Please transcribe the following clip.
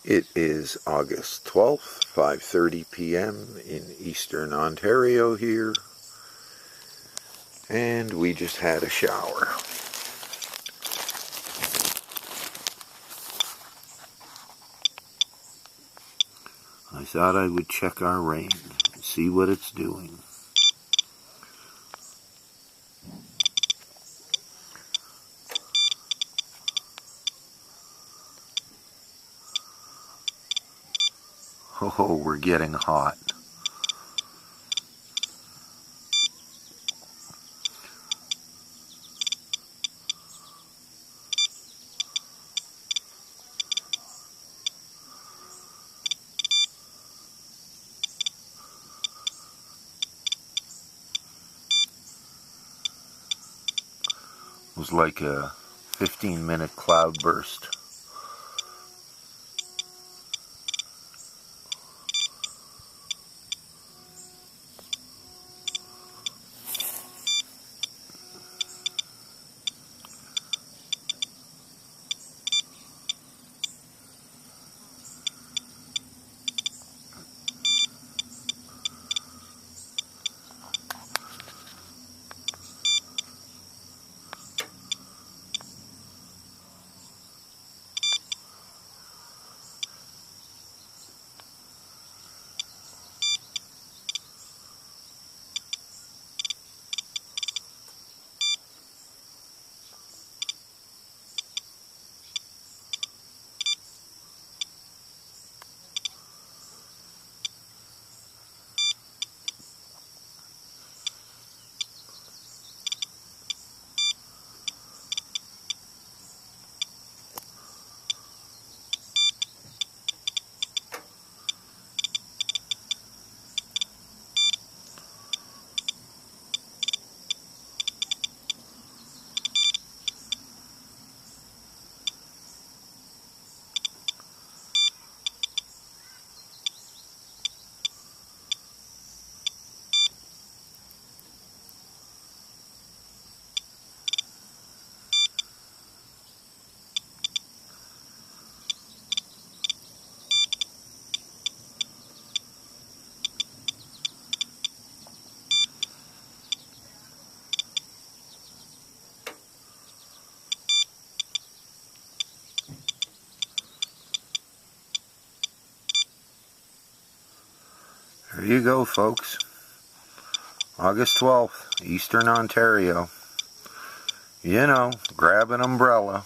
It is August 12th, 5:30 p.m. in Eastern Ontario here, and we just had a shower. I thought I would check our rain and see what it's doing. Oh, we're getting hot. It was like a 15-minute cloud burst. There you go, folks. August 12th, Eastern Ontario. You know, grab an umbrella.